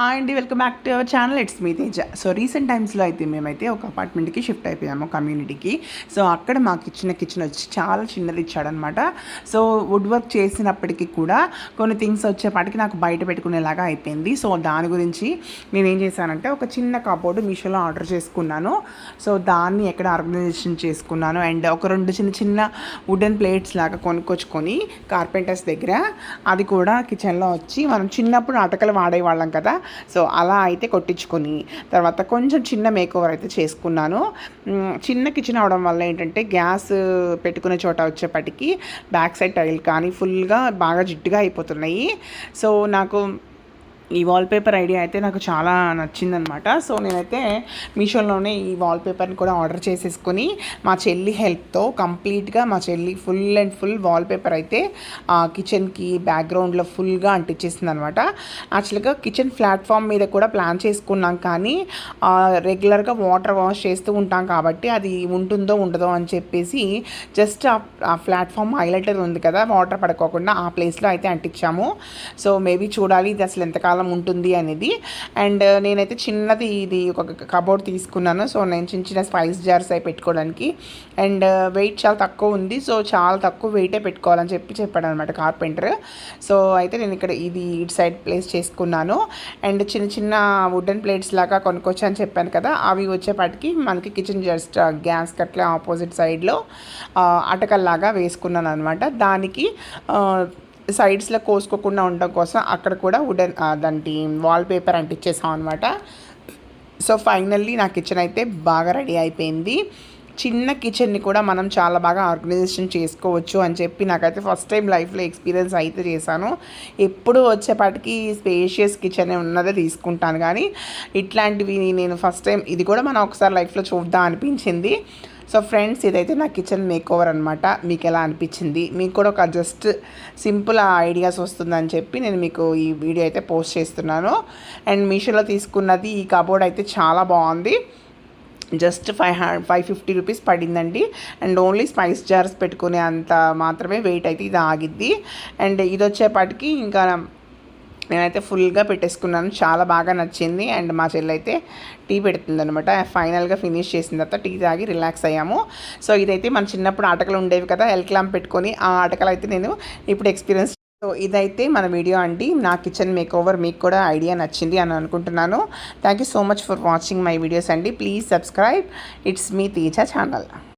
Hi అండి, welcome back to our channel. It's మీ Teja. So recent టైమ్స్లో అయితే మేమైతే ఒక అపార్ట్మెంట్కి షిఫ్ట్ అయిపోయాము, కమ్యూనిటీకి. సో అక్కడ మాకు ఇచ్చిన కిచెన్ వచ్చి చాలా చిన్నది ఇచ్చాడనమాట. సో వుడ్ వర్క్ చేసినప్పటికీ కూడా కొన్ని థింగ్స్ వచ్చేపాటికి నాకు బయట పెట్టుకునేలాగా అయిపోయింది. సో దాని గురించి నేను ఏం చేశానంటే ఒక చిన్న కబోర్డు మీషోలో ఆర్డర్ చేసుకున్నాను. సో దాన్ని ఎక్కడ ఆర్గనైజేషన్ చేసుకున్నాను. అండ్ ఒక రెండు చిన్న చిన్న వుడెన్ ప్లేట్స్ లాగా కొనుక్కొచ్చుకొని కార్పెంటర్స్ దగ్గర, అది కూడా కిచెన్లో వచ్చి మనం చిన్నప్పుడు అటకలు వాడేవాళ్ళం కదా. సో అలా అయితే కొట్టించుకొని తర్వాత కొంచెం చిన్న మేకోవర్ అయితే చేసుకున్నాను. చిన్న కిచెన్ అవడం వల్ల ఏంటంటే గ్యాస్ పెట్టుకునే చోట వచ్చేప్పటికి బ్యాక్ సైడ్ టైల్ కానీ ఫుల్గా బాగా జిడ్డుగా అయిపోతున్నాయి. సో నాకు ఈ వాల్పేపర్ ఐడియా అయితే నాకు చాలా నచ్చిందనమాట. సో నేనైతే మీషోలోనే ఈ వాల్పేపర్ని కూడా ఆర్డర్ చేసేసుకొని మా చెల్లి హెల్ప్తో కంప్లీట్గా మా చెల్లి ఫుల్ అండ్ ఫుల్ వాల్పేపర్ అయితే కిచెన్కి బ్యాక్గ్రౌండ్లో ఫుల్గా అంటించేసింది అనమాట. యాక్చువల్గా కిచెన్ ప్లాట్ఫామ్ మీద కూడా ప్లాన్ చేసుకున్నాం, కానీ రెగ్యులర్గా వాటర్ వాష్ చేస్తూ ఉంటాం కాబట్టి అది ఉంటుందో ఉండదో అని చెప్పేసి జస్ట్ ఆ ప్లాట్ఫామ్ హైలైటర్ ఉంది కదా, వాటర్ పడుకోకుండా ఆ ప్లేస్లో అయితే అంటించాము. సో మేబీ చూడాలి ఇది అసలు ఎంతకాలం ఉంటుంది అనేది. అండ్ నేనైతే చిన్నది ఇది ఒక కబోర్డ్ తీసుకున్నాను. సో నేను చిన్న చిన్న స్పైస్ జార్స్ అవి పెట్టుకోవడానికి. అండ్ వెయిట్ చాలా తక్కువ ఉంది, సో చాలా తక్కువ వెయిటే పెట్టుకోవాలని చెప్పాడు అనమాట కార్పెంటర్. సో అయితే నేను ఇక్కడ ఇది ఇటు సైడ్ ప్లేస్ చేసుకున్నాను. అండ్ చిన్న చిన్న వుడెన్ ప్లేట్స్ లాగా కొనుక్కొచ్చా అని చెప్పాను కదా, అవి వచ్చేపాటికి మనకి కిచెన్ జస్ట్ గ్యాస్ కట్ల ఆపోజిట్ సైడ్లో అటకల్లాగా వేసుకున్నాను అనమాట. దానికి సైడ్స్లో కోసుకోకుండా ఉండడం కోసం అక్కడ కూడా వుడెన్ దానికి వాల్పేపర్ అంటించేసాం అనమాట. సో ఫైనల్లీ నా కిచెన్ అయితే బాగా రెడీ అయిపోయింది. చిన్న కిచెన్ని కూడా మనం చాలా బాగా ఆర్గనైజేషన్ చేసుకోవచ్చు అని చెప్పి నాకైతే ఫస్ట్ టైం లైఫ్లో ఎక్స్పీరియన్స్ అయితే చేశాను. ఎప్పుడు వచ్చేపాటికి స్పేషియస్ కిచెన్ ఉన్నదే తీసుకుంటాను, కానీ ఇట్లాంటివి నేను ఫస్ట్ టైం ఇది కూడా మనం ఒకసారి లైఫ్లో చూద్దాం అనిపించింది. సో ఫ్రెండ్స్, ఇదైతే నా కిచెన్ మేకోవర్ అనమాట. మీకు ఎలా అనిపించింది? మీకు కూడా ఒక జస్ట్ సింపుల్ ఐడియాస్ వస్తుందని చెప్పి నేను మీకు ఈ వీడియో అయితే పోస్ట్ చేస్తున్నాను. అండ్ మీషోలో తీసుకున్నది ఈ కబోర్డ్ అయితే చాలా బాగుంది. జస్ట్ 550 రూపీస్ పడిందండి. అండ్ ఓన్లీ స్పైస్ జార్స్ పెట్టుకునే అంత మాత్రమే వెయిట్ అయితే ఇది ఆగిద్ది. అండ్ ఇది వచ్చేపాటికి ఇంకా నేనైతే ఫుల్గా పెట్టేసుకున్నాను, చాలా బాగా నచ్చింది. అండ్ మా చెల్లి అయితే టీ పెడుతుంది అనమాట. ఫైనల్గా ఫినిష్ చేసిన తర్వాత టీ తాగి రిలాక్స్ అయ్యాము. సో ఇదైతే మన చిన్నప్పుడు ఆటకలు ఉండేవి కదా, ఎల్ క్లాంప్ పెట్టుకొని, ఆ ఆటకలు అయితే నేను ఇప్పుడు ఎక్స్పీరియన్స్. సో ఇదైతే మన వీడియో అండి, నా కిచెన్ మేకోవర్. మీకు కూడా ఐడియా నచ్చింది అని అనుకుంటున్నాను. Thank you so much for watching my videos అండి. Please subscribe. ఇట్స్ మీ తేజ ఛానల్.